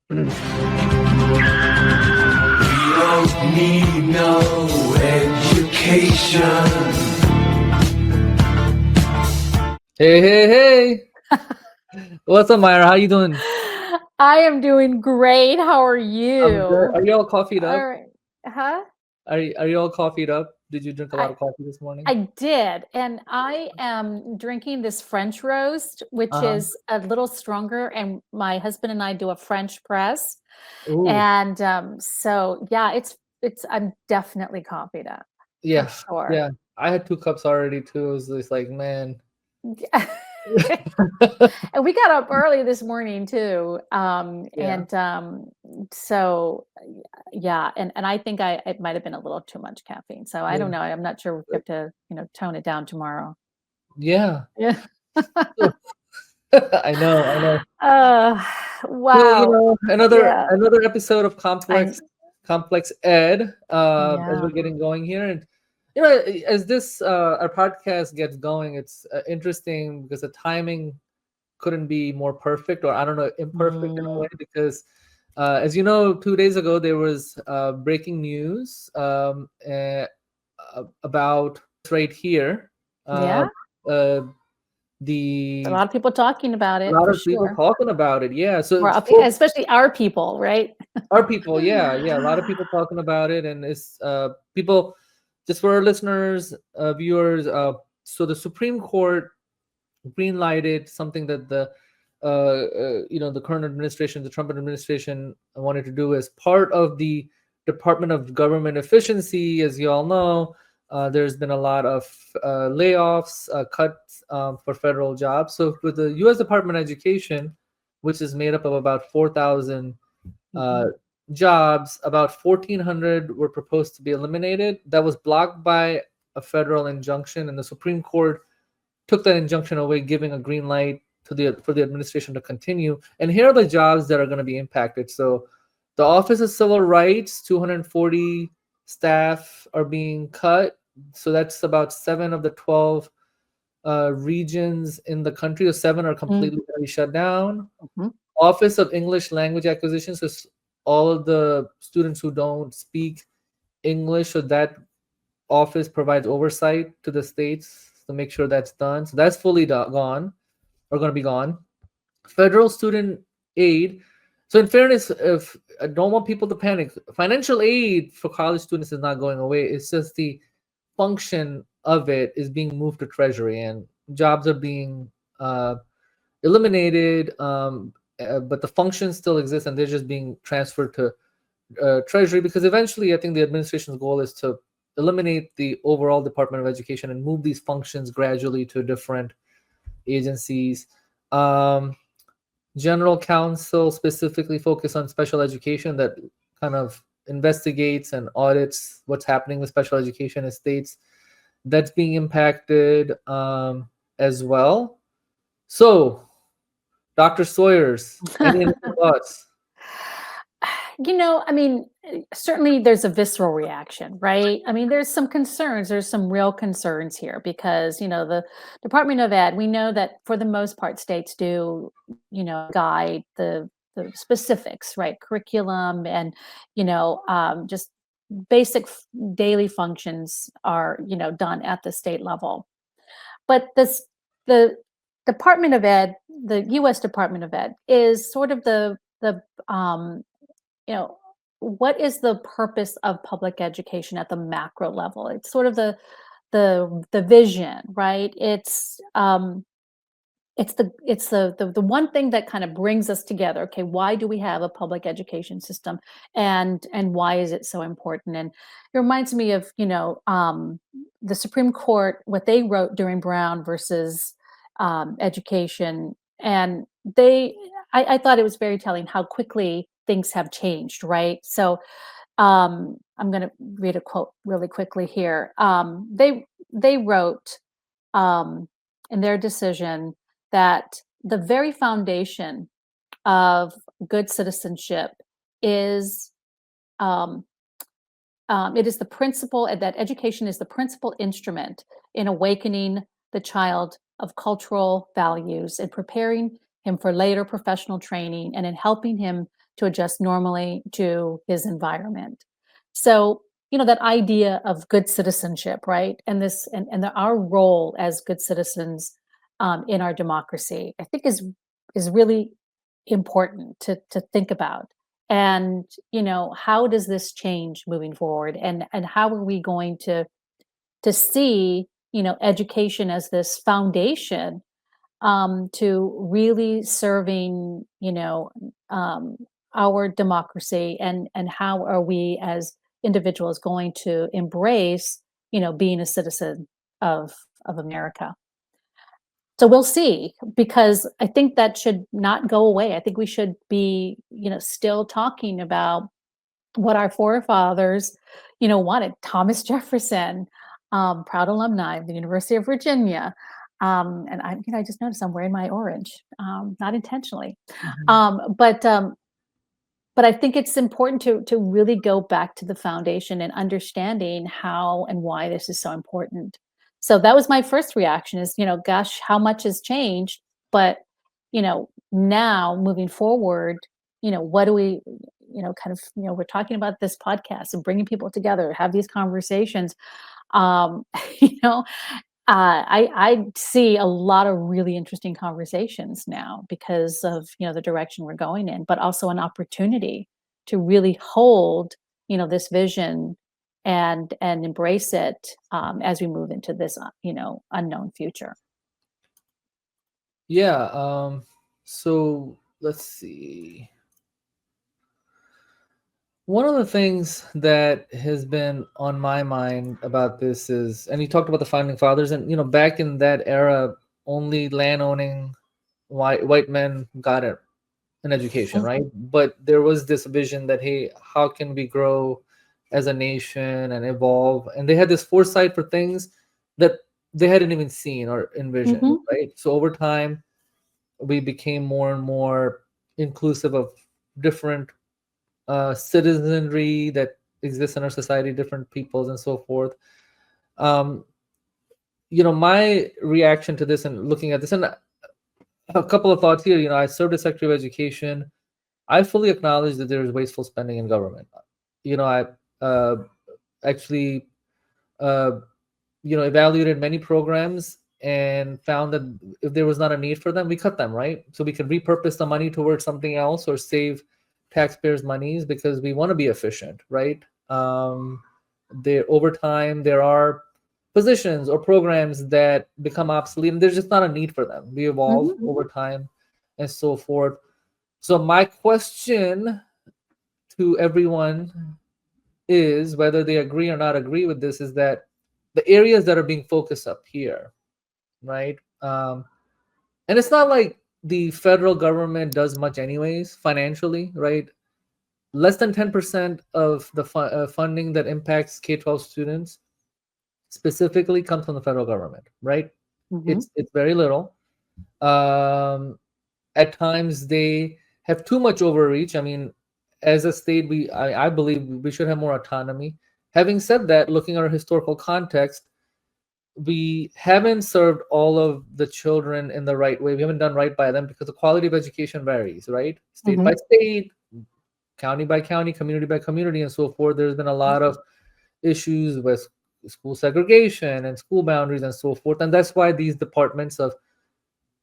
don't need no education. Hey. What's up, Myra? How you doing? I am doing great. How are I'm good. you? Are you all coffeeed All up? right. Huh? Are you all coffeed up? Did you drink a lot I of coffee this morning? I did, and I am drinking this French roast, which Uh-huh. is a little stronger, and my husband and I do a French press. Ooh. And so yeah, it's I'm definitely coffeed up for Yeah. sure. Yeah. I had 2 cups already too. It was just like, man. And we got up early this morning too. Yeah. So yeah, and I think it might have been a little too much caffeine. So I don't Yeah. know. I'm not sure we have to, tone it down tomorrow. Yeah. Yeah. I know. Uh, So, wow. another Yeah. another episode of I Complex Ed, as yeah. we're getting going here. And as this our podcast gets going, it's interesting because the timing couldn't be more perfect, or I don't know, imperfect in a Mm, way, because as you know, 2 days ago there was breaking news about right here. Uh, yeah. uh, A the lot of people talking about A it lot for of people sure. talking about it. Yeah, so Or it's folks, especially our people, right? our people. Yeah, a lot of people talking about it, and it's people. Just for our listeners, viewers. So the Supreme Court green lighted something that the current administration, the Trump administration, wanted to do as part of the Department of Government Efficiency. As you all know, there's been a lot of layoffs, cuts for federal jobs. So with the U.S. Department of Education, which is made up of about 4,000 uh, Mhm. jobs, about 1,400 were proposed to be eliminated. That was blocked by a federal injunction, and the Supreme Court took that injunction away, giving a green light to the administration to continue. And here are the jobs that are going to be impacted. So, the Office of Civil Rights, 240 staff are being cut. So that's about 7 of the 12 regions in the country. Or 7 are Mm, completely going to be shut down. mhm. Office of English Language Acquisition, so all of the students who don't speak English, so that office provides oversight to the states to make sure that's done. So that's fully gone, or going to be gone. Federal student aid. So in fairness, if I don't want people to panic, financial aid for college students is not going away. It's just the function of it is being moved to Treasury, and jobs are being eliminated. But the function still exists, and they're just being transferred to Treasury, because eventually, I think the administration's goal is to eliminate the overall Department of Education and move these functions gradually to different agencies. Um, General counsel specifically focus on special education, that kind of investigates and audits what's happening with special education in states that's being impacted as well. So, Dr. Sawyers, any initial thoughts? I mean, certainly there's a visceral reaction, right? I mean, there's some concerns. There's some real concerns here because, the Department of Ed, we know that for the most part, states do, guide the specifics, right? Curriculum and, just basic daily functions are, done at the state level. But the Department of Ed, the U.S. Department of Ed, is sort of the you know what is the purpose of public education at the macro level? It's sort of the vision, right? It's the one thing that kind of brings us together. Okay, why do we have a public education system, and why is it so important? And it reminds me of the Supreme Court, what they wrote during Brown versus education. And I thought it was very telling how quickly things have changed, right? So I'm going to read a quote really quickly here. They wrote um, in their decision that the very foundation of good citizenship is um, it is the principle that education is the principal instrument in awakening the child of cultural values and preparing him for later professional training and in helping him to adjust normally to his environment. So, that idea of good citizenship, right? And our role as good citizens in our democracy, I think is really important to think about. And, how does this change moving forward? And how are we going to see, education as this foundation to really serving, um, our democracy, and how are we as individuals going to embrace, being a citizen of America. So we'll see, because I think that should not go away. I think we should be, still talking about what our forefathers, wanted. Thomas Jefferson, proud alumni of the University of Virginia. And I just noticed I'm wearing my orange, not intentionally. Mhm. But I think it's important to really go back to the foundation and understanding how and why this is so important. So that was my first reaction is, gosh, how much has changed? But, now moving forward, what do we, kind of, we're talking about this podcast and bringing people together, have these conversations. Um, you know, I see a lot of really interesting conversations now because of, the direction we're going in, but also an opportunity to really hold, this vision and embrace it as we move into this, unknown future. Yeah. So let's see. One of the things that has been on my mind about this is, and you talked about the founding fathers, and back in that era, only land owning white men got an education, Mhm. right? But there was this vision that, hey, how can we grow as a nation and evolve? And they had this foresight for things that they hadn't even seen or envisioned, Mhm. right? So over time, we became more and more inclusive of different citizenry that exists in our society, different peoples, and so forth. Um, my reaction to this and looking at this, and a couple of thoughts here. I served as Secretary of Education. I fully acknowledge that there is wasteful spending in government. I actually, uh, evaluated many programs and found that if there was not a need for them, we cut them, right? So we can repurpose the money towards something else or save taxpayers' monies because we want to be efficient, right? There over time there are positions or programs that become obsolete and there's just not a need for them. We evolve Mhm. over time and so forth. So my question to everyone is, whether they agree or not agree with this, is that the areas that are being focused up here, right? And it's not like the federal government does much anyways financially, right? Less than 10% of the funding that impacts K-12 students specifically comes from the federal government, right? Mhm. It's very little. Um, at times they have too much overreach. I mean, as a state, I believe we should have more autonomy. Having said that, looking at our historical context, we haven't served all of the children in the right way. We haven't done right by them because the quality of education varies, right? State by Mhm. state, county by county, community by community, and so forth. There's been a lot of issues with school segregation and school boundaries and so forth. And that's why these departments of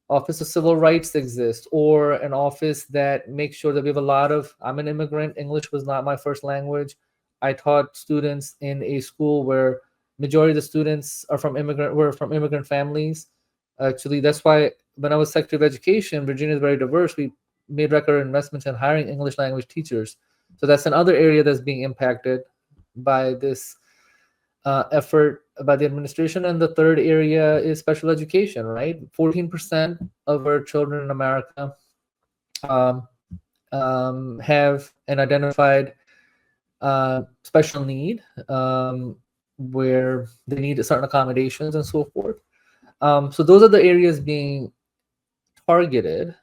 Office of Civil Rights exist, or an office that makes sure that we have a lot of. I'm an immigrant. English was not my first language. I taught students in a school where majority of the students were from immigrant families. Actually, that's why when I was Secretary of Education, Virginia is very diverse. We made record investments in hiring English language teachers. So that's another area that's being impacted by this effort by the administration. And the third area is special education, right? 14% of our children in America um, have an identified special need where they need certain accommodations and so forth. So those are the areas being targeted.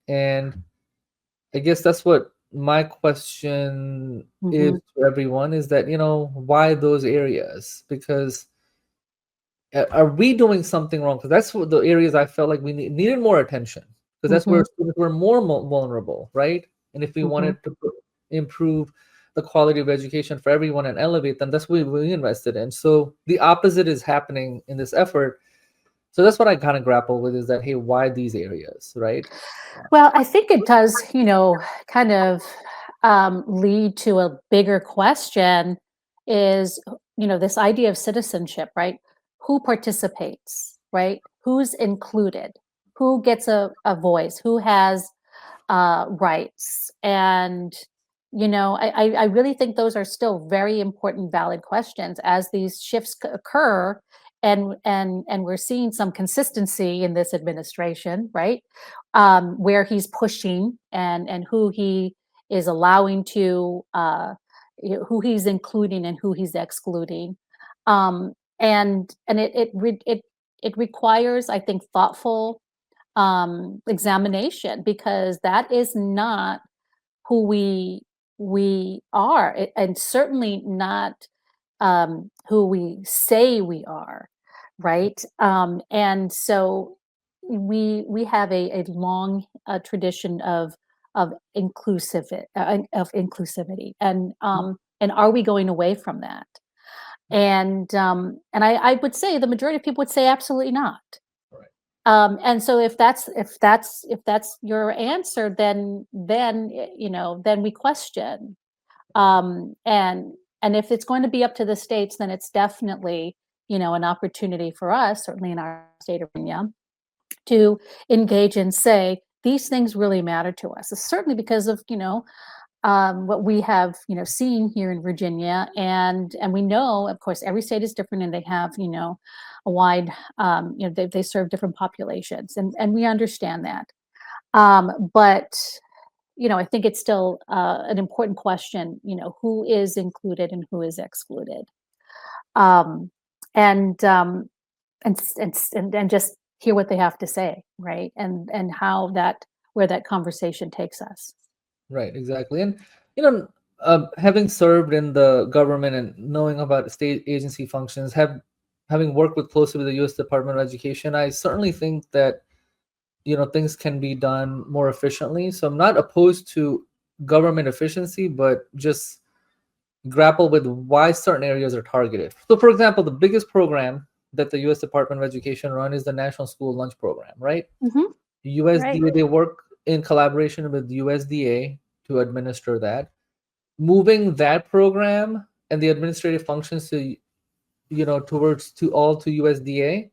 And I guess that's what my question is Mhm. to everyone, is that, why those areas? Because are we doing something wrong? Because that's what the areas I felt like we needed more attention, because that's where Mhm. students were more vulnerable, right? And if we Mhm. wanted to improve the quality of education for everyone and elevate them, that's what we invested in. So the opposite is happening in this effort. So that's what I kind of grapple with, is that, hey, why these areas, right? Well, I think it does, kind of lead to a bigger question is, this idea of citizenship, right? Who participates, right? Who's included? Who gets a voice? Who has rights? And, I really think those are still very important, valid questions as these shifts occur. And we're seeing some consistency in this administration, right? Where he's pushing and who he is allowing to, who he's including and who he's excluding, and it requires, I think, thoughtful examination, because that is not who we are, and certainly not who we say we are, right? And so we have a long tradition of inclusivity, and are we going away from that? And I would say the majority of people would say absolutely not. Right. And so if that's your answer, then we question. And if it's going to be up to the states, then it's definitely, an opportunity for us, certainly in our state of Virginia, to engage and say these things really matter to us. Certainly because of, what we have, seen here in Virginia, and we know, of course, every state is different, and they have, a wide, they serve different populations, and we understand that. But I think it's still an important question, who is included and who is excluded, um, and and just hear what they have to say, right? And how that where that conversation takes us. Right, exactly. And having served in the government and knowing about state agency functions, having worked with closely with the U.S. Department of Education, I certainly think that things can be done more efficiently. So I'm not opposed to government efficiency, but just grapple with why certain areas are targeted. So, for example, the biggest program that the U.S. Department of Education run is the National School Lunch Program, right? Hmm. Right. USDA, they work in collaboration with USDA to administer that. Moving that program and the administrative functions to towards to USDA,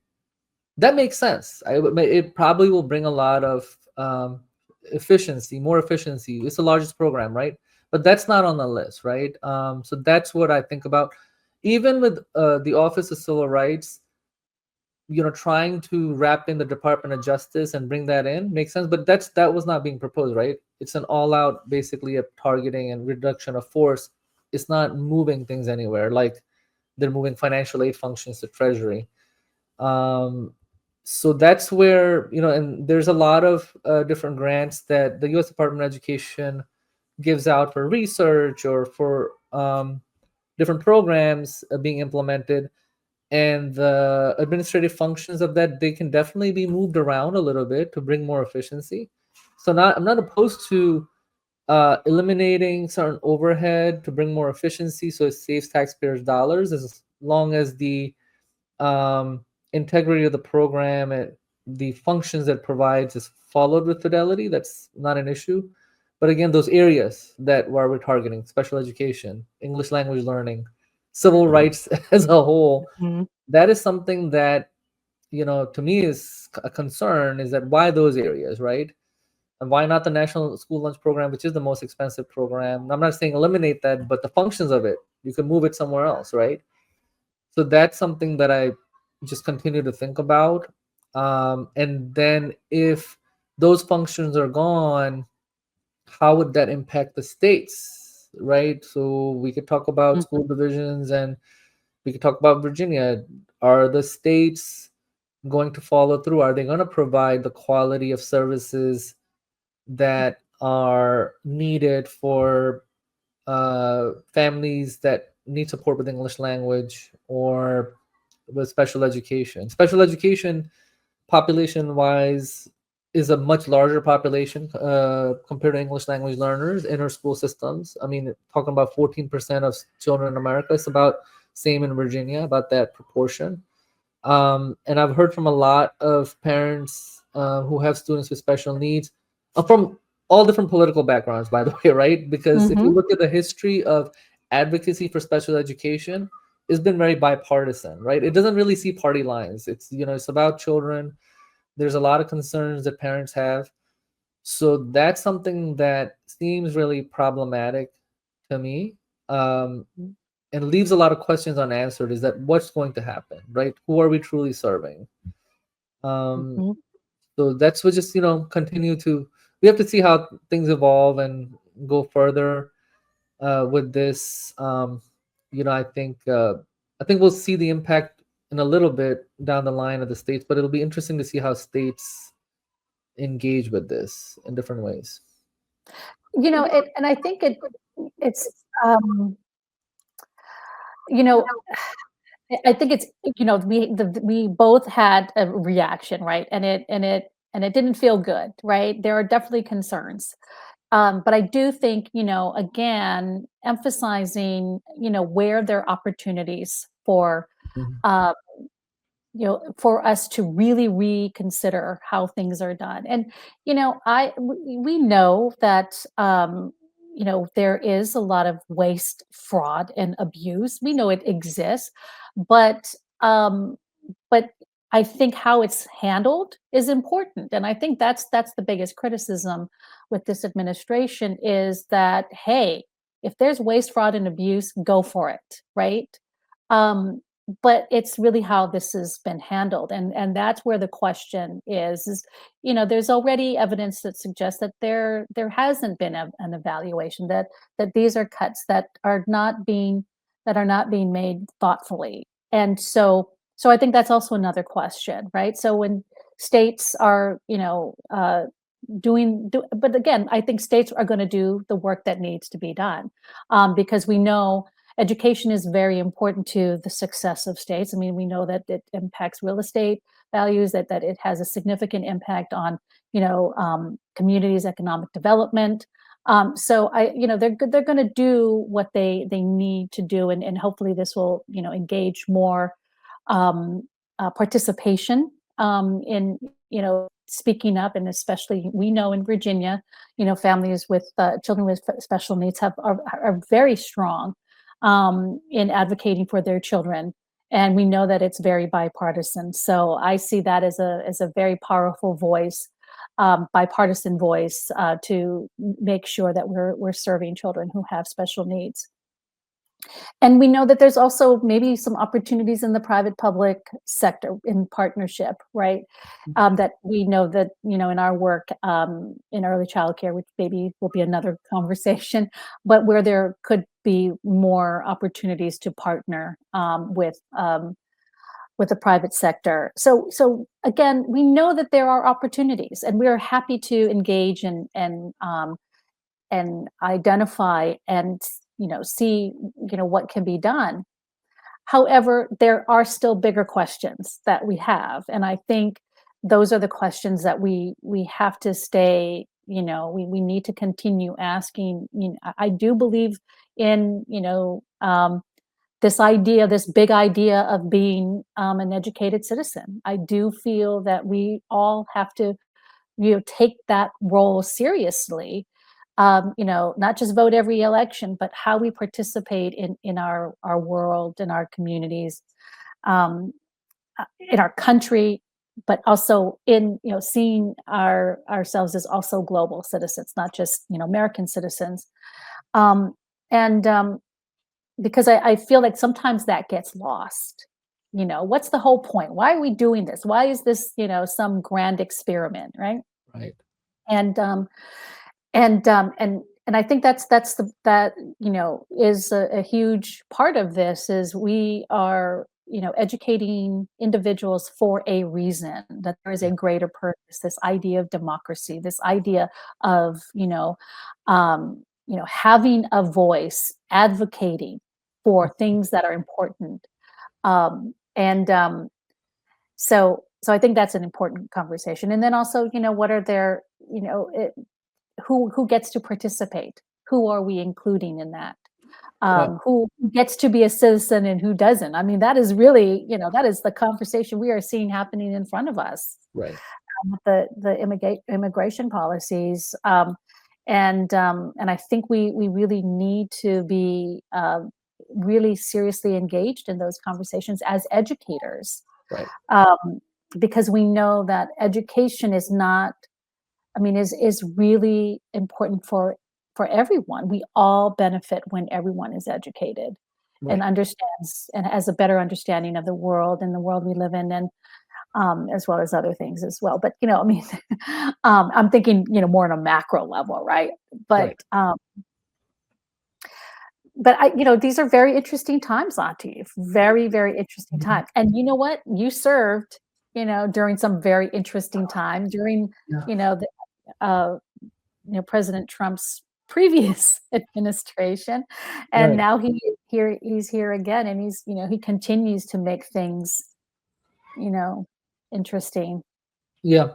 that makes sense. It probably will bring a lot of efficiency, more efficiency. It's the largest program, right? But that's not on the list, right? So that's what I think about. Even with the Office of Civil Rights, trying to wrap in the Department of Justice and bring that in makes sense, but that was not being proposed, right? It's an all-out, basically, a targeting and reduction of force. It's not moving things anywhere, like they're moving financial aid functions to Treasury. So that's where, and there's a lot of different grants that the U.S. Department of Education gives out for research or for different programs being implemented, and the administrative functions of that, they can definitely be moved around a little bit to bring more efficiency. So I'm not opposed to eliminating certain overhead to bring more efficiency, so it saves taxpayers dollars, as long as the integrity of the program and the functions that it provides is followed with fidelity. That's not an issue. But again, those areas that where we're targeting, special education, English language learning, civil rights as a whole, Mhm. that is something that, to me is a concern, is that why those areas, right? And why not the National School Lunch Program, which is the most expensive program? I'm not saying eliminate that, but the functions of it, you can move it somewhere else, right? So that's something that I just continue to think about. And then if those functions are gone, how would that impact the states, right? So we could talk about school divisions, and we could talk about Virginia. Are the states going to follow through? Are they going to provide the quality of services that are needed for families that need support with English language or with special education? Special education, population wise, is a much larger population compared to English language learners in our school systems. I mean, talking about 14% of children in America, it's about same in Virginia, about that proportion. And I've heard from a lot of parents who have students with special needs from all different political backgrounds, by the way, right? Because if you look at the history of advocacy for special education, it's been very bipartisan, right? It doesn't really see party lines. It's, it's about children. There's a lot of concerns that parents have. So that's something that seems really problematic to me. And leaves a lot of questions unanswered, is that what's going to happen, right? Who are we truly serving? Mhm. So that's what just, continue to, we have to see how things evolve and go further with this. I think we'll see the impact in a little bit down the line of the states, but it'll be interesting to see how states engage with this in different ways. And I think it's, you know, I think it's, we both had a reaction, right? And it didn't feel good, right? There are definitely concerns. But I do think, again, emphasizing, where there are opportunities for, Mhm. uh, for us to really reconsider how things are done. And, we know that, there is a lot of waste, fraud, and abuse. We know it exists, but, um, but I think how it's handled is important. And I think that's the biggest criticism with this administration is that, hey, if there's waste, fraud, and abuse, go for it, right? Um, but it's really how this has been handled, and that's where the question is, there's already evidence that suggests that there hasn't been an evaluation, that these are cuts that are not being made thoughtfully. And so I think that's also another question, right? So when states are, but again, I think states are going to do the work that needs to be done, because we know education is very important to the success of states. I mean, we know that it impacts real estate values, that it has a significant impact on, communities' economic development. So they're going to do what they need to do, and hopefully this will, engage more participation in, speaking up. And especially we know in Virginia, families with children with special needs are very strong in advocating for their children. And we know that it's very bipartisan. So I see that as a very powerful voice, bipartisan voice, to make sure that we're serving children who have special needs. And we know that there's also maybe some opportunities in the private public sector in partnership, right? That we know that, in our work in early childcare, which maybe will be another conversation, but where there could be more opportunities to partner with the private sector. So again, we know that there are opportunities, and we are happy to engage and identify and see what can be done. However, there are still bigger questions that we have, and I think those are the questions that we have to stay, we need to continue asking. I do believe in, this big idea of being an educated citizen. I do feel that we all have to, take that role seriously. Not just vote every election, but how we participate in our world, in our communities, um, in our country, but also in, seeing ourselves as also global citizens, not just, American citizens. Um, and Because I feel like sometimes that gets lost. What's the whole point? Why are we doing this? Why is this, some grand experiment, right? Right. And and I think that is a huge part of this, is we are, educating individuals for a reason, that there is a Yeah. greater purpose, this idea of democracy, this idea of, having a voice, advocating for things that are important. And So So I think that's an important conversation. And then also, what are their, who gets to participate? Who are we including in that? Yeah. Who gets to be a citizen and who doesn't? I mean, that is really, that is the conversation we are seeing happening in front of us Right. with the immigration policies. And I think we really need to be really seriously engaged in those conversations as educators, Right. because we know that education is not, is really important for everyone. We all benefit when everyone is educated and Right. understands and has a better understanding of the world and the world we live in, and as well as other things as well. But I'm thinking more on a macro level, right? But Right. these are very interesting times, Latif. Very, very interesting Mhm. times. And you know what? You served, during some very interesting time during, Yeah. the uh, President Trump's previous administration, and Right. now he's here again, and he continues to make things, you know, interesting. Yeah.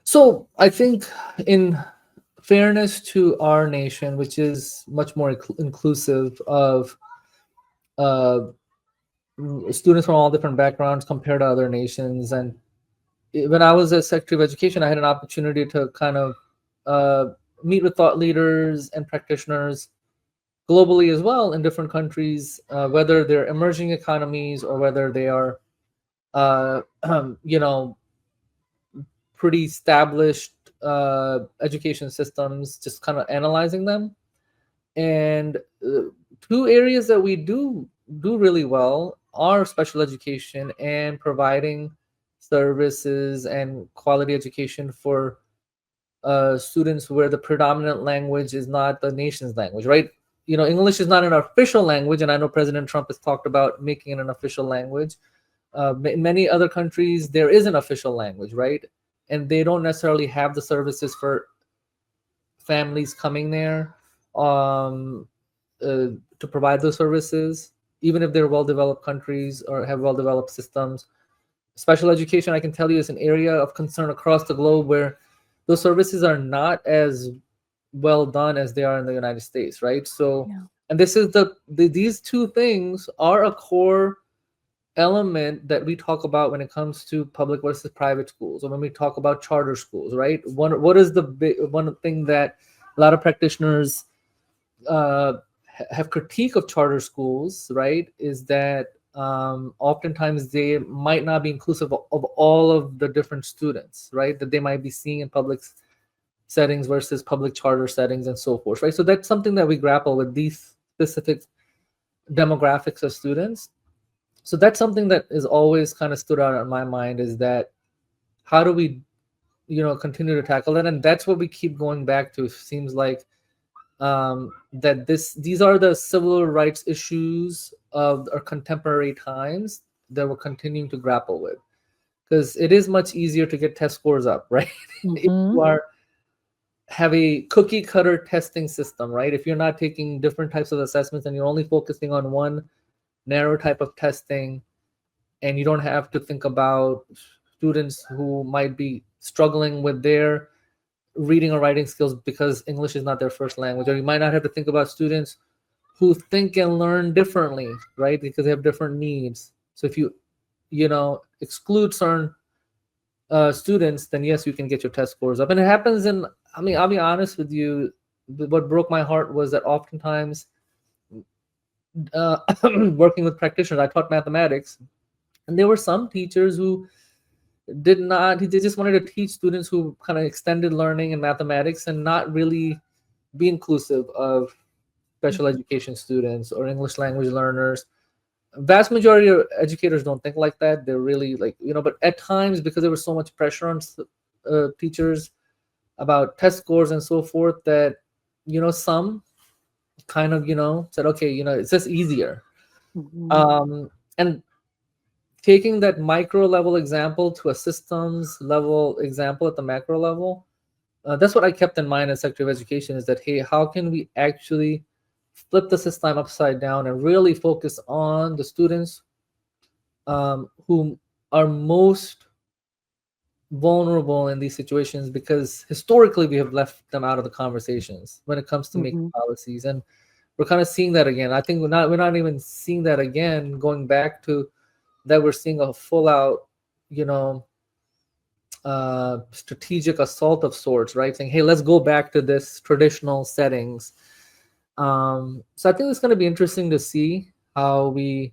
So I think, in fairness to our nation, which is much more inclusive of uh, students from all different backgrounds compared to other nations, and when I was a Secretary of Education, I had an opportunity to kind of uh, meet with thought leaders and practitioners globally as well in different countries, whether they're emerging economies or whether they are, uh, you know, pretty established education systems, just kind of analyzing them. And two areas that we do really well are special education and providing services and quality education for students where the predominant language is not the nation's language, right? English is not an official language, and I know President Trump has talked about making it an official language. In many other countries, there is an official language, right? And they don't necessarily have the services for families coming there um, to provide those services, even if they're well-developed countries or have well-developed systems. Special education, I can tell you, is an area of concern across the globe where those services are not as well done as they are in the United States, right? So, Yeah. and this is these two things are a core element that we talk about when it comes to public versus private schools, or when we talk about charter schools, right? What is the one thing that a lot of practitioners uh, have critique of charter schools, right? Is that oftentimes they might not be inclusive of all of the different students, right? That they might be seeing in public settings versus public charter settings and so forth, right? So that's something that we grapple with, these specific demographics of students. So that's something that is always kind of stood out in my mind, is that how do we continue to tackle that? And that's what we keep going back to. It seems like that these are the civil rights issues of our contemporary times that we're continuing to grapple with, because it is much easier to get test scores up, right? If Mhm. you have a cookie cutter testing system, right? If you're not taking different types of assessments and you're only focusing on one narrow type of testing, and you don't have to think about students who might be struggling with their reading or writing skills because English is not their first language, or you might not have to think about students who think and learn differently, right? Because they have different needs. So if you exclude certain students, then yes, you can get your test scores up. And it happens in, I mean, I'll be honest with you, what broke my heart was that oftentimes uh, working with practitioners, I taught mathematics, and there were some teachers who did not, they just wanted to teach students who kind of extended learning in mathematics and not really be inclusive of special education students or English language learners. Vast majority of educators don't think like that. They're really like, but at times, because there was so much pressure on teachers about test scores and so forth, that some kind of said, okay, it's just easier. Mhm. And taking that micro level example to a systems level example at the macro level, that's what I kept in mind as Secretary of Education, is that, hey, how can we actually flip the system upside down and really focus on the students who are most vulnerable in these situations because historically we have left them out of the conversations when it comes to making Mhm. policies, and we're kind of seeing that again. I think we're not even seeing that again, going back to that. We're seeing a full out, you know, strategic assault of sorts, right? Saying, hey, let's go back to this traditional settings. So I think it's going to be interesting to see how we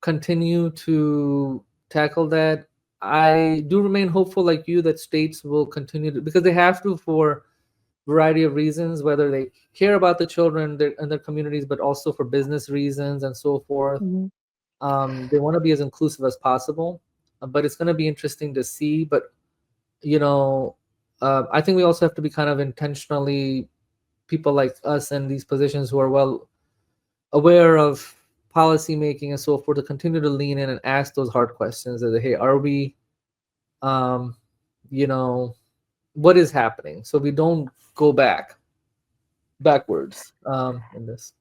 continue to tackle that. I do remain hopeful, like you, that states will continue to, because they have to, for a variety of reasons, whether they care about the children and their communities, but also for business reasons and so forth. Mhm. They want to be as inclusive as possible, but it's going to be interesting to see. But you know, I think we also have to be kind of intentionally, people like us in these positions who are well aware of policy making and so forth, to continue to lean in and ask those hard questions of, hey, are we, um, you know, what is happening, so we don't go backwards in this.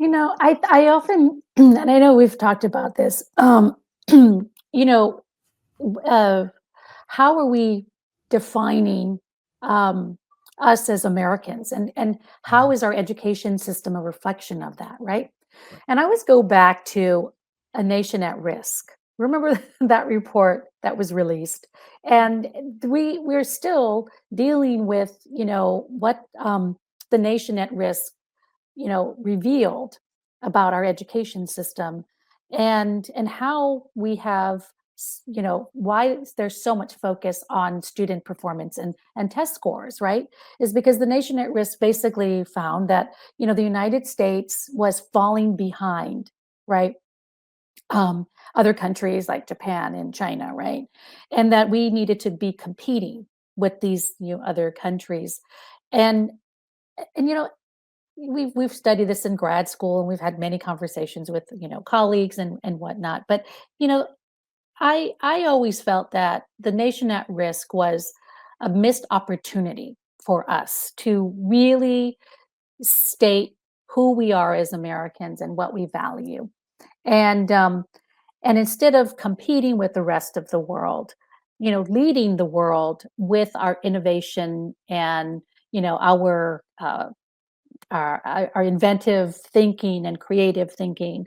I often, and I know we've talked about this, you know, uh, how are we defining um, us as Americans, and how Mhm. is our education system a reflection of that, right? Right. And I always go back to A Nation at Risk. Remember that report that was released, and we're still dealing with what the nation at risk revealed about our education system, and how we have why there's so much focus on student performance and test scores, right? Is because the nation at risk basically found that the United States was falling behind, right? um, Other countries like Japan and China, right? And that we needed to be competing with these other countries. And and we've studied this in grad school, and we've had many conversations with colleagues and whatnot. But you know, I always felt that the nation at risk was a missed opportunity for us to really state who we are as Americans and what we value. And instead of competing with the rest of the world, leading the world with our innovation and our inventive thinking and creative thinking,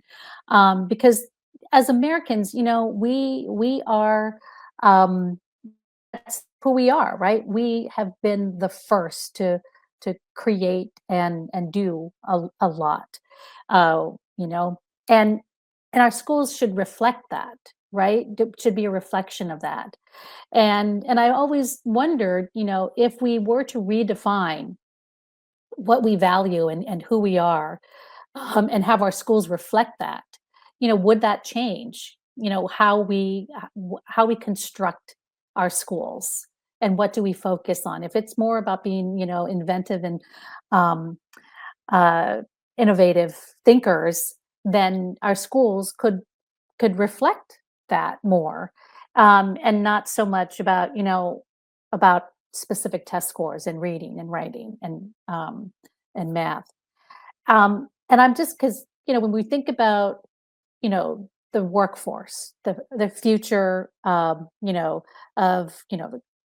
because as Americans, we are um, that's who we are, right? We have been the first to create and do a lot, uh, you know, and and our schools should reflect that, right? Should be a reflection of that. And I always wondered, if we were to redefine what we value and who we are, and have our schools reflect that, would that change, how we construct our schools, and what do we focus on? If it's more about being, inventive and um, uh, innovative thinkers, then our schools could reflect that more, and not so much about about specific test scores and reading and writing and math. And I'm just because when we think about the workforce, the future, of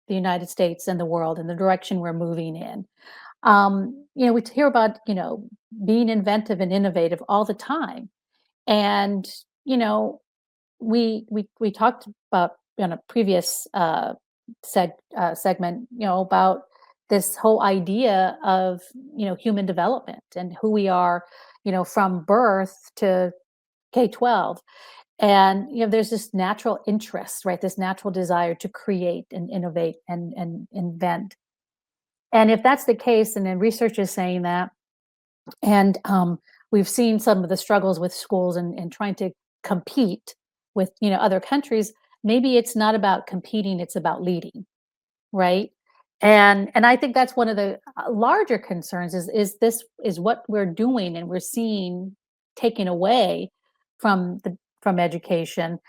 the United States and the world and the direction we're moving in. We hear about being inventive and innovative all the time, and you know we talked about in a previous segment, about this whole idea of human development and who we are, from birth to K-12. And there's this natural interest, right? This natural desire to create and innovate and invent. And if that's the case, and then research is saying that, and we've seen some of the struggles with schools and trying to compete with other countries. Maybe it's not about competing, it's about leading, right? And I think that's one of the larger concerns, is this is what we're doing and we're seeing taken away from education.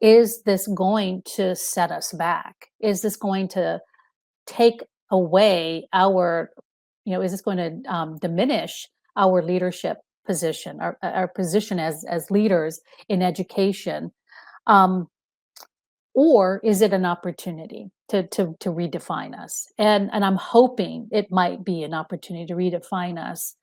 Is this going to set us back? Is this going to take away our, is this going to diminish our leadership position, our position as leaders in education? Um, or is it an opportunity to redefine us? And I'm hoping it might be an opportunity to redefine us.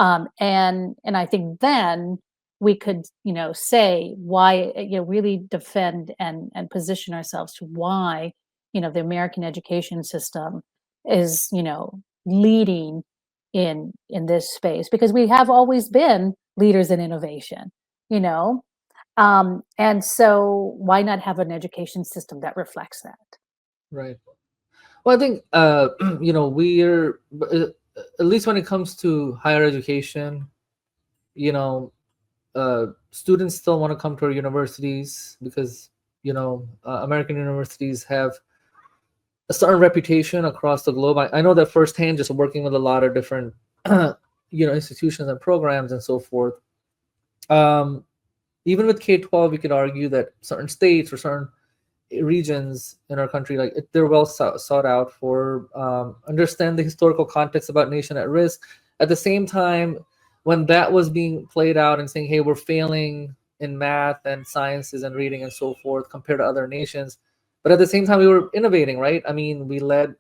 And I think then we could, say why, really defend and position ourselves to why, the American education system is, leading in this space, because we have always been leaders in innovation, you know and so why not have an education system that reflects that? Right. Well, I think we're at least when it comes to higher education, you know, students still want to come to our universities because American universities have a certain reputation across the globe. I know that firsthand, just working with a lot of different institutions and programs and so forth. Um, Even with K-12, we could argue that certain states or certain regions in our country, like they're well sought out for understand the historical context about nation at risk. At the same time, when that was being played out and saying, hey, we're failing in math and sciences and reading and so forth compared to other nations, but at the same time we were innovating, right? I mean, we led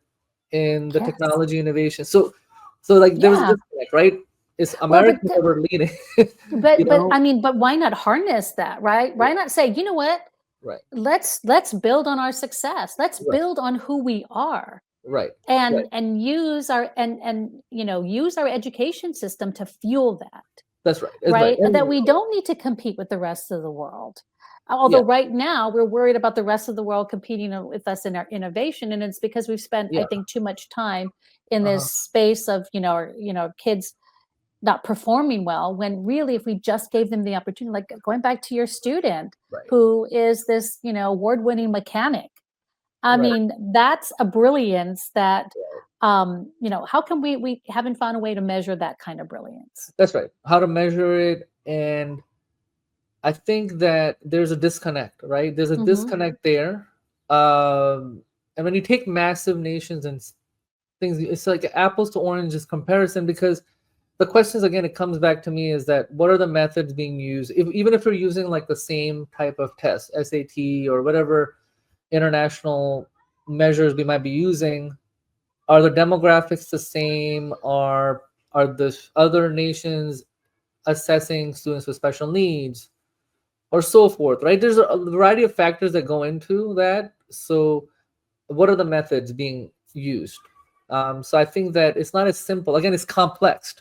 in the Yes. technology innovation. So like there was a Yeah. disconnect, right? It's Well, Americans that were leading. but I mean, but why not harness that, right? Why not say, you know what? Right, Let's build on our success. Let's right, build on who we are, right, right. and use our and use our education system to fuel that. That's right. That's right. Right? That we don't need to compete with the rest of the world. Yeah, Although right now we're worried about the rest of the world competing with us in our innovation, and it's because we've spent, I yeah. think, too much time in this Uh-huh. space of kids not performing well, when really if we just gave them the opportunity, like going back to your student Right, who is this award-winning mechanic. I right. mean, that's a brilliance that how can we haven't found a way to measure that kind of brilliance? That's right. How to measure it. And I think that there's a disconnect, right? There's a Hmm. disconnect there. And when you take massive nations and things, it's like apples to oranges comparison, because the questions, again, it comes back to me is that what are the methods being used? Even if you're using like the same type of test, SAT or whatever international measures we might be using, are the demographics the same? Are the other nations assessing students with special needs or so forth, right? There's a variety of factors that go into that. So what are the methods being used? So I think that it's not as simple. Again, it's complex.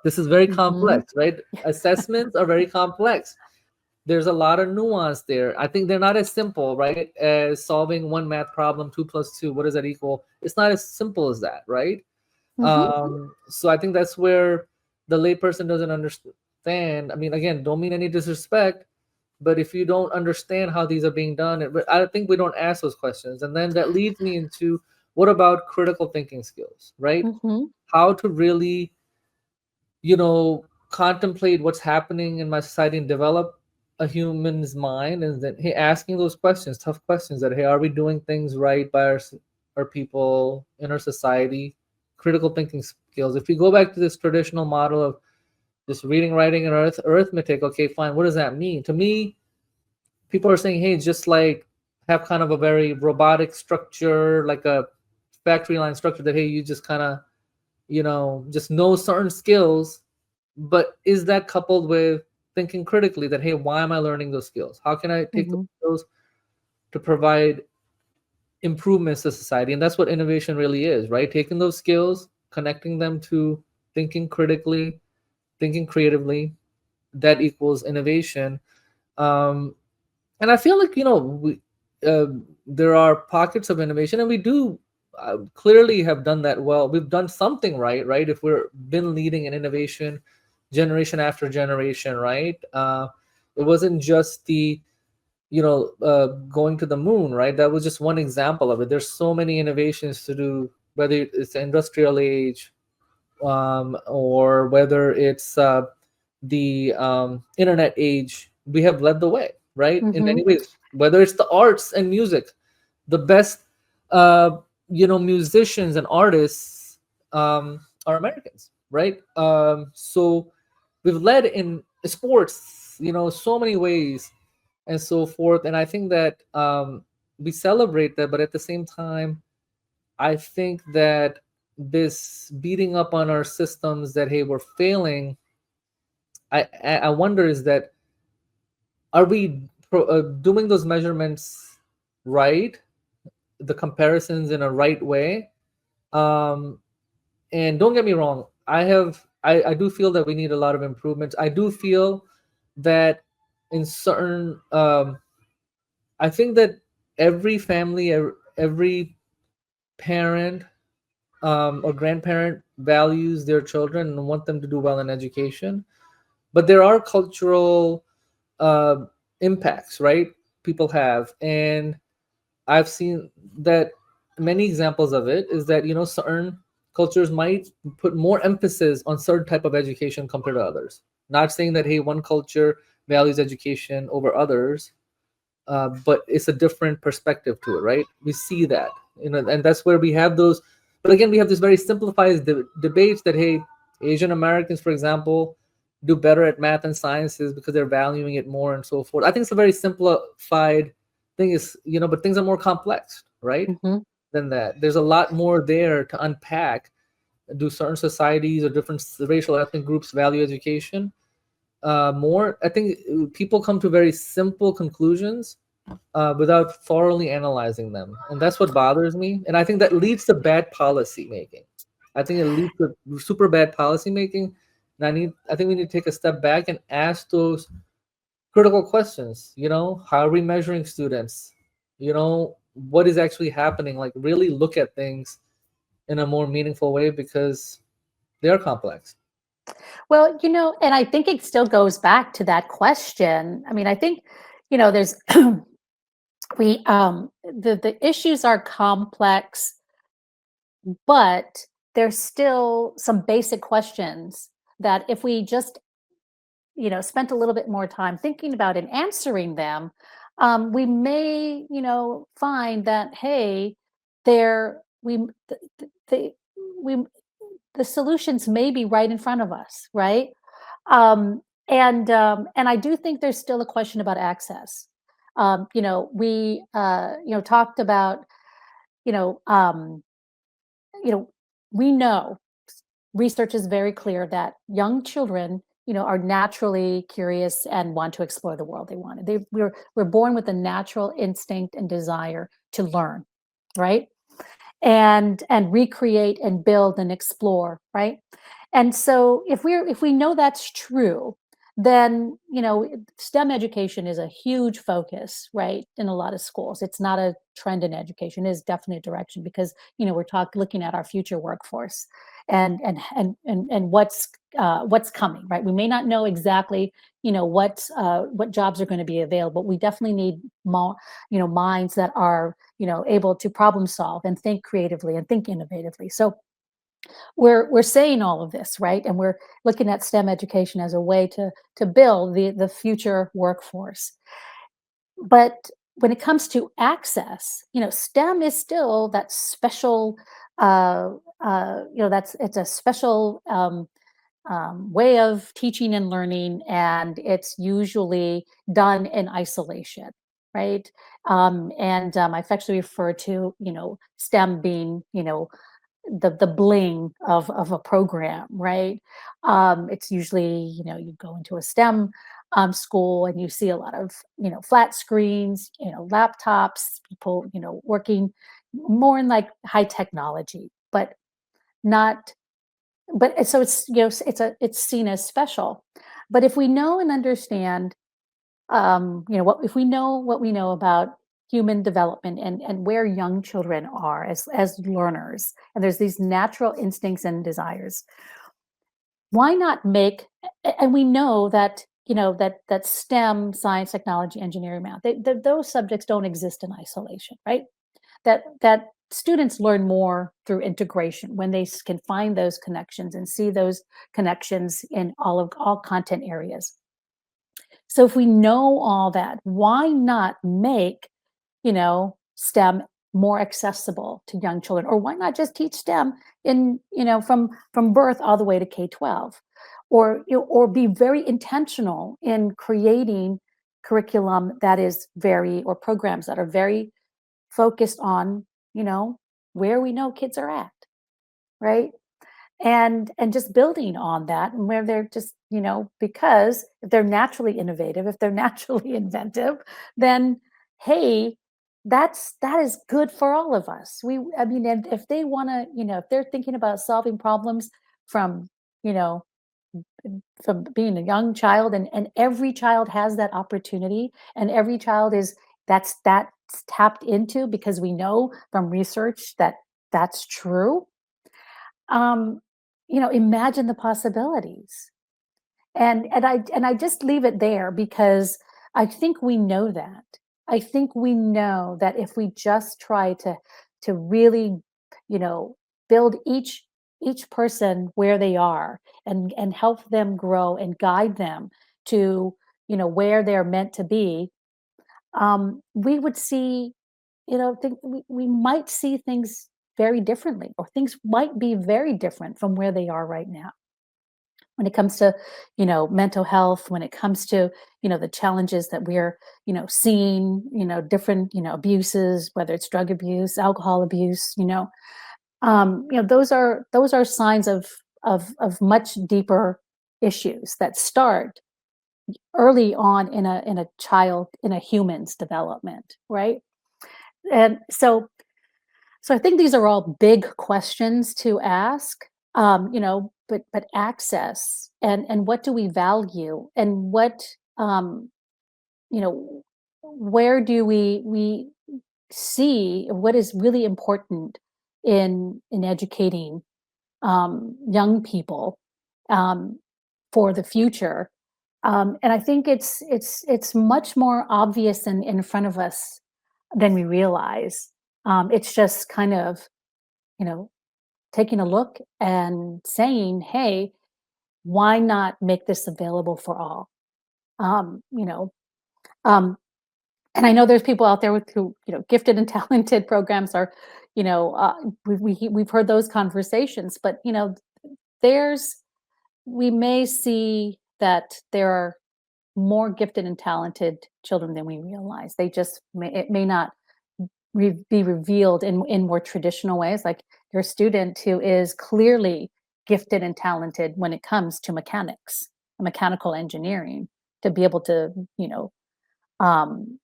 This is very Hmm. complex, right? Assessments are very complex. There's a lot of nuance there. I think they're not as simple, right, as solving one math problem, 2 + 2, what does that equal? It's not as simple as that, right? Hmm. So I think that's where the layperson doesn't understand. I mean, again, don't mean any disrespect, but if you don't understand how these are being done, but I think we don't ask those questions. And then that leads me into, what about critical thinking skills, right? Hmm. How to really, contemplate what's happening in my society and develop a human's mind, and then, hey, asking those questions, tough questions, that, hey, are we doing things right by our people in our society? Critical thinking skills. If you go back to this traditional model of just reading, writing, and arithmetic, okay, fine, what does that mean? To me, people are saying, hey, just like have kind of a very robotic structure, like a factory line structure, that, hey, you just kind of, just know certain skills. But is that coupled with thinking critically, that, hey, why am I learning those skills? How can I take those Hmm. skills to provide improvements to society? And that's what innovation really is, right? Taking those skills, connecting them to thinking critically, thinking creatively, that equals innovation. um, and I feel like, uh, there are pockets of innovation, and we do clearly have done that well. We've done something right, if we're been leading in innovation generation after generation, right? It wasn't just the going to the moon, right? That was just one example of it. There's so many innovations to do, whether it's the industrial age, or whether it's the internet age. We have led the way, right, in Hmm. many ways. Whether it's the arts and music, the best musicians and artists are Americans, right? So we've led in sports, so many ways and so forth. And I think that we celebrate that, but at the same time, I think that this beating up on our systems that, hey, we're failing, I wonder, is that, are we doing those measurements right, the comparisons in a right way? um and don't get me wrong, I do feel that we need a lot of improvements. I do feel that in certain I think that every family, every parent or grandparent values their children and want them to do well in education, but there are cultural uh, impacts, right? People have, and I've seen that many examples of it is that, certain cultures might put more emphasis on certain type of education compared to others. Not saying that, hey, one culture values education over others, but it's a different perspective to it, right? We see that, and that's where we have those. But again, we have this very simplified debates that, hey, Asian Americans, for example, do better at math and sciences because they're valuing it more and so forth. I think it's a very simplified thing, is, but things are more complex, right? Mhm. Than that. There's a lot more there to unpack. Do certain societies or different racial ethnic groups value education more? I think people come to very simple conclusions without thoroughly analyzing them, and that's what bothers me. And I think that leads to bad policy making. I think it leads to super bad policy making. And I think we need to take a step back and ask those critical questions. How are we measuring students? What is actually happening? Like, really look at things in a more meaningful way, because they are complex. Well, and I think it still goes back to that question. I mean, I think, there's the issues are complex, but there's still some basic questions that if we just, spent a little bit more time thinking about and answering them, we may, find that, hey, there we the, we the solutions may be right in front of us, right? And I do think there's still a question about access. We talked about, you know um, we know, research is very clear that young children, are naturally curious and want to explore the world. They want it. We're born with a natural instinct and desire to learn, right? And recreate and build and explore, right? And so if we know that's true, then STEM education is a huge focus, right, in a lot of schools. It's not a trend in education, it is definitely a direction, because we're looking at our future workforce and what's coming, right? We may not know exactly what jobs are going to be available, but we definitely need more minds that are able to problem solve and think creatively and think innovatively. So we're saying all of this, right? And we're looking at STEM education as a way to build the future workforce. But when it comes to access, STEM is still that special, it's a special way of teaching and learning, and it's usually done in isolation, right? And I affectionately refer to STEM being the bling of a program, right? It's usually you go into a STEM school and you see a lot of flat screens, laptops, people working more in like high technology, but not so it's it's seen as special. But if we know and understand, what if we know what we know about human development and where young children are as learners, and there's these natural instincts and desires, why not make and we know that that STEM, science, technology, engineering, math, those subjects don't exist in isolation, right? That students learn more through integration when they can find those connections and see those connections in all content areas. So if we know all that, why not make STEM more accessible to young children? Or why not just teach STEM in from birth all the way to K-12? Or be very intentional in creating curriculum that is very or programs that are very focused on, where we know kids are at, right? And just building on that, and where they're just, because if they're naturally innovative, if they're naturally inventive, then hey, that is good for all of us. I mean, and if they want to, if they're thinking about solving problems from, you know from being a young child, and every child has that opportunity, and every child is that's tapped into, because we know from research that that's true. um Imagine the possibilities. And I just leave it there, because I think we know that. I think we know that if we just try to really, you know build each person where they are, and help them grow and guide them to, where they're meant to be, we would see, we might see things very differently, or things might be very different from where they are right now, when it comes to, mental health, when it comes to, the challenges that we're, seeing, different, abuses, whether it's drug abuse, alcohol abuse, those are signs of much deeper issues that start early on in a human's development, right? And so I think these are all big questions to ask. But access, and what do we value, and what, you know where do we see what is really important in educating, young people, um, for the future. And I think it's much more obvious and in front of us than we realize. It's just kind of, you know, taking a look and saying, "Hey, why not make this available for all?" Um, you know, um, and I know there's people out there with who, gifted and talented programs are, we've heard those conversations, but there's we may see that there are more gifted and talented children than we realize. It may not be revealed in more traditional ways, like your student who is clearly gifted and talented when it comes to mechanics, mechanical engineering, to be able to,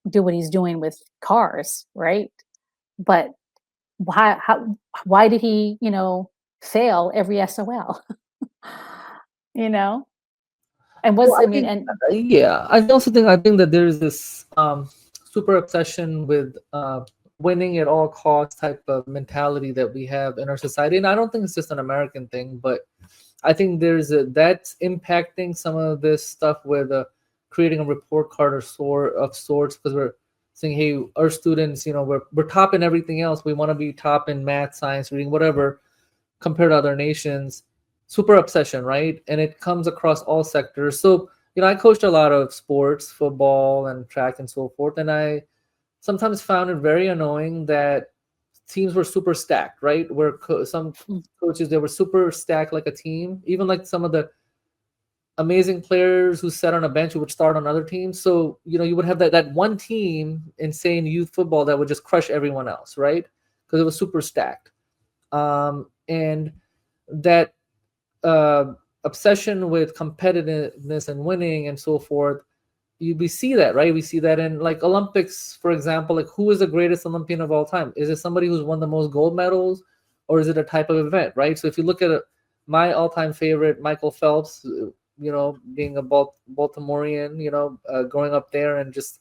do what he's doing with cars, right? But why did he, fail every SOL? you know and was Well, I I mean think, and yeah, I think that there's this super obsession with winning at all costs type of mentality that we have in our society, and I don't think it's just an American thing, but I think that's impacting some of this stuff with creating a report card of sorts, because we're saying, hey, our students, we're top in everything else. We want to be top in math, science, reading, whatever, compared to other nations. Super obsession, right? And it comes across all sectors. So, I coached a lot of sports, football and track and so forth, and I sometimes found it very annoying that teams were super stacked, right? Where some Mm. coaches, they were super stacked like a team, even like some of the amazing players who sat on a bench who would start on other teams. So, you would have that one team in, say, in youth football that would just crush everyone else, right? Because it was super stacked. And that obsession with competitiveness and winning and so forth, we see that, right? We see that in like Olympics, for example. Like, who is the greatest Olympian of all time? Is it somebody who's won the most gold medals, or is it a type of event, right? So if you look at my all-time favorite, Michael Phelps, being a Baltimorean, growing up there, and just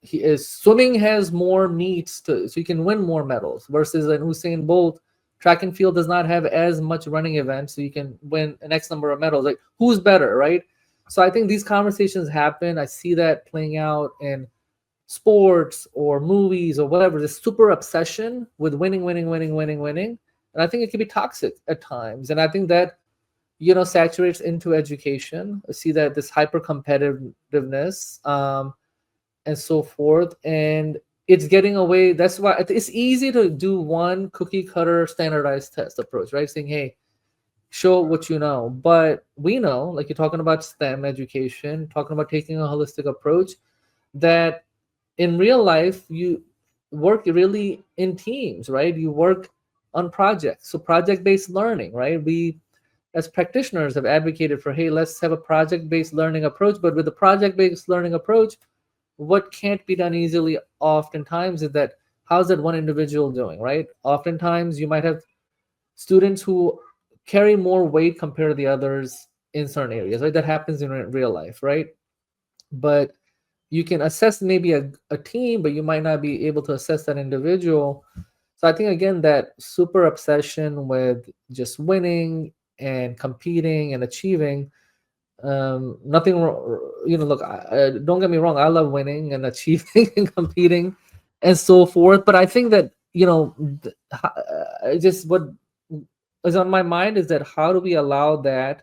he is swimming has more meets so you can win more medals, versus an Usain Bolt. Track and field does not have as much running events, so you can win an X number of medals. Like, who's better, right? So I think these conversations happen. I see that playing out in sports or movies or whatever, this super obsession with winning, winning, winning, winning, winning. And I think it can be toxic at times. And I think that, saturates into education. I see that this hyper competitiveness, and so forth. And it's getting away. That's why it's easy to do one cookie cutter standardized test approach, right? Saying, hey, show what you know. But we know, like you're talking about STEM education, talking about taking a holistic approach, that in real life, work really in teams, right? You work on projects. So project-based learning, right? We as practitioners have advocated for, hey, let's have a project-based learning approach. But with the project-based learning approach, what can't be done easily oftentimes is that how's that one individual doing, right? Oftentimes you might have students who carry more weight compared to the others in certain areas, right? That happens in real life, right? But you can assess maybe a team, but you might not be able to assess that individual. So I think again that super obsession with just winning and competing and achieving, nothing look, don't get me wrong, I love winning and achieving and competing and so forth, but I think that just what is on my mind is that how do we allow that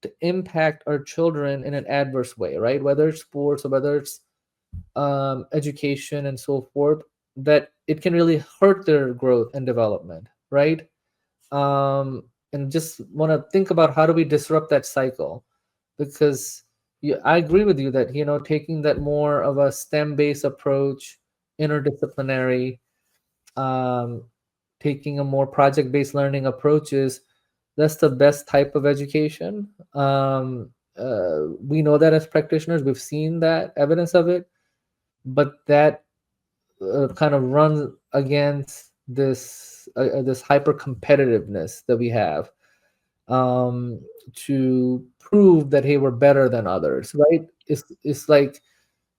to impact our children in an adverse way, right? Whether it's sports or whether it's education and so forth, that it can really hurt their growth and development, right? And just want to think about how do we disrupt that cycle, because I agree with you that taking that more of a STEM-based approach, interdisciplinary, um, taking a more project-based learning approaches, that's the best type of education. We know that as practitioners, we've seen that evidence of it, but that kind of runs against this hyper competitiveness that we have, to prove that, hey, we're better than others, right? It's like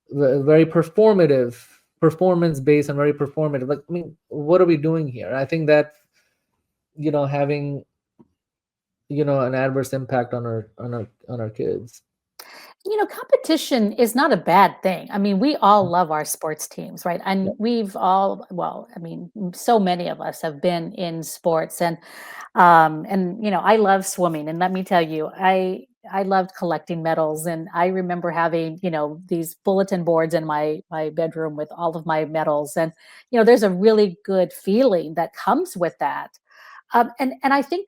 very performance based and very performative. Like, I mean, what are we doing here? I think that having an adverse impact on our kids. Competition is not a bad thing. I mean, we all love our sports teams, right? Yeah. And we've all, well, I mean, so many of us have been in sports, and I love swimming. And let me tell you, I loved collecting medals, and I remember having these bulletin boards in my bedroom with all of my medals, and there's a really good feeling that comes with that. And I think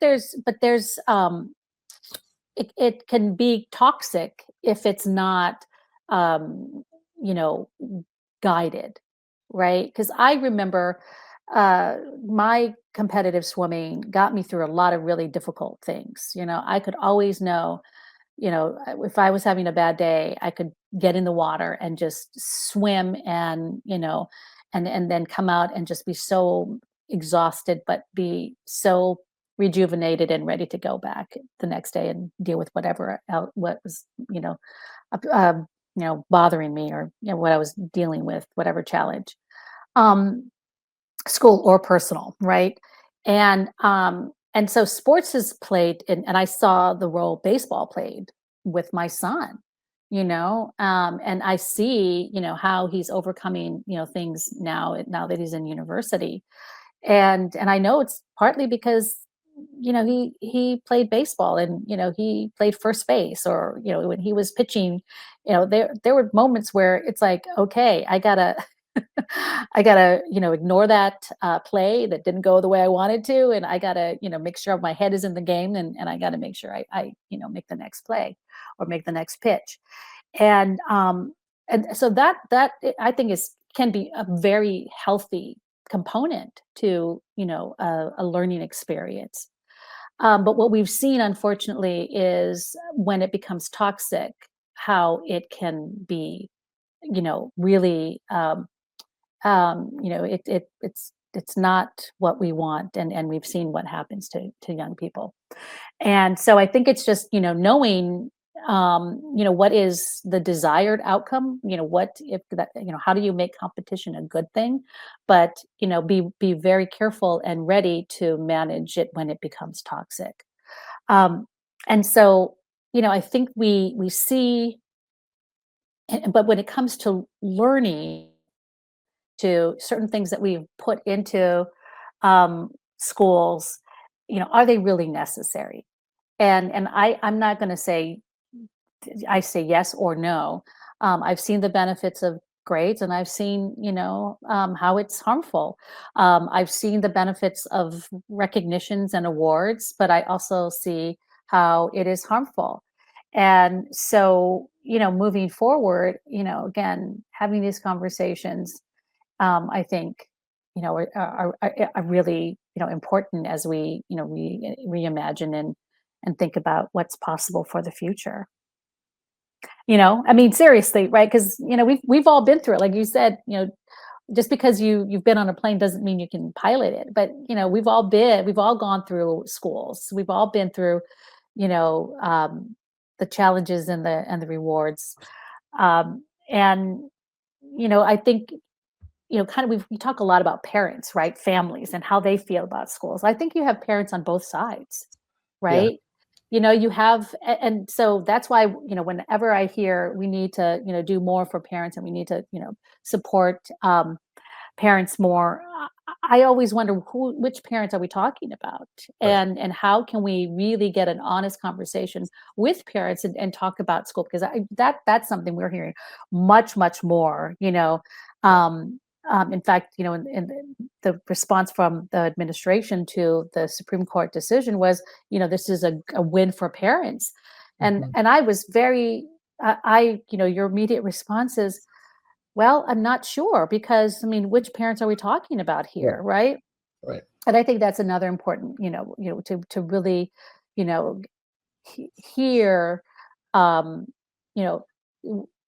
it can be toxic if it's not um, you know guided, right? Because I remember my competitive swimming got me through a lot of really difficult things. I could always know, if I was having a bad day, I could get in the water and just swim, and then come out and just be so exhausted, but be so rejuvenated and ready to go back the next day and deal with what was, up- um, bothering me, or what I was dealing with, whatever challenge. Um, School or personal, right? And so sports has played, and I saw the role baseball played with my son, and I see, how he's overcoming, things now that he's in university. And I know it's partly because he played baseball, and he played first base, or when he was pitching, there were moments where it's like, okay, I gotta I gotta, ignore that play that didn't go the way I wanted to, and I gotta, make sure my head is in the game, and I gotta make sure I make the next play or make the next pitch. And um and so I think is can be a very healthy component to a learning experience. But what we've seen, unfortunately, is when it becomes toxic, how it can be really it's not what we want, and we've seen what happens to young people. And so I think it's just knowing what is the desired outcome, what if that, how do you make competition a good thing, but be very careful and ready to manage it when it becomes toxic. Um and so I think we see, but when it comes to learning, to certain things that we've put into schools, are they really necessary? And I'm not going to say, I say yes or no. I've seen the benefits of grades, and I've seen how it's harmful. I've seen the benefits of recognitions and awards, but I also see how it is harmful. And so moving forward, again, having these conversations, I think are really, important as we, reimagine and think about what's possible for the future. I mean, seriously, right? Because we've all been through it. Like you said, just because you've been on a plane doesn't mean you can pilot it. But we've all gone through schools. We've all been through, you know, um, the challenges and the rewards. And I think kind of we talk a lot about parents, right? Families and how they feel about schools. I think you have parents on both sides, Yeah. right? You have, and so that's why, whenever I hear we need to, do more for parents and we need to, support parents more, I always wonder which parents are we talking about, Right. and how can we really get an honest conversation with parents and talk about school, because that's something we're hearing much more. Um, in fact, in the response from the administration to the Supreme Court decision was, this is a win for parents, and Mhm. I was very, your immediate response is, well, I'm not sure, because I mean, which parents are we talking about Right. here, right? Right. And I think that's another important, to really, you know, hear, um, you know,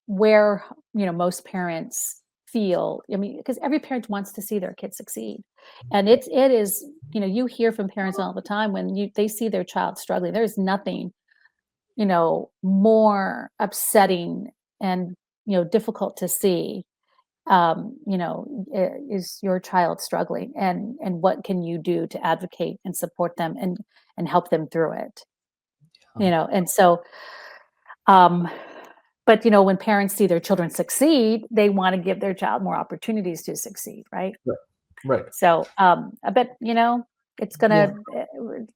where most parents feel. I mean, because every parent wants to see their kids succeed, and it is, you hear from parents all the time when they see their child struggling. There's nothing, more upsetting and difficult to see, is your child struggling, and what can you do to advocate and support them and help them through it. And so, um but when parents see their children succeed, they want to give their child more opportunities to succeed, right? Right. Right. So I bet it's Yeah. gonna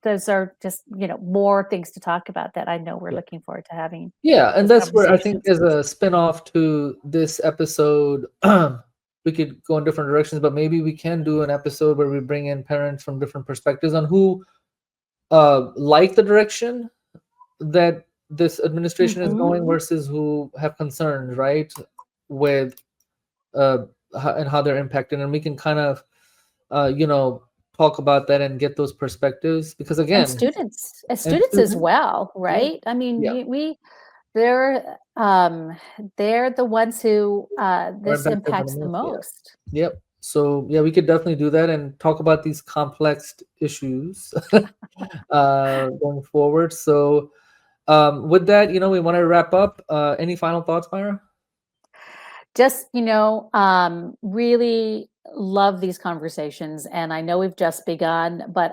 those are just more things to talk about that I know we're Yeah. looking forward to having Yeah, and those that's where I think conversations. as a spin-off to this episode, we could go in different directions, but maybe we can do an episode where we bring in parents from different perspectives on who like the direction that this administration is Mhm. going versus who have concerns, right? With and how they're impacted, and we can kind of uh, you know talk about that and get those perspectives because And again, students, as and students as students, well, yeah, right? I mean, yeah, they're the ones who are this impacted by the impacts the most, yeah. most. Yep. So yeah, we could definitely do that and talk about these complex issues going forward. So with that, we want to wrap up. Any final thoughts, Myra? Just really love these conversations, and I know we've just begun, but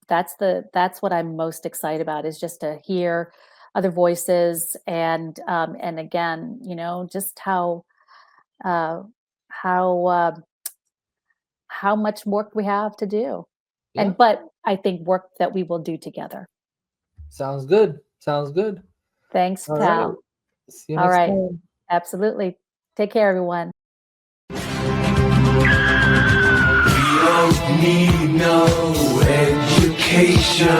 that's what I'm most excited about, is just to hear other voices, and again, just uh how how much work we have to do, Yeah. but I think work that we will do together. Sounds good. Sounds good. Thanks, All right. pal. See you All next right, time. absolutely. Take care, everyone. We don't need no education.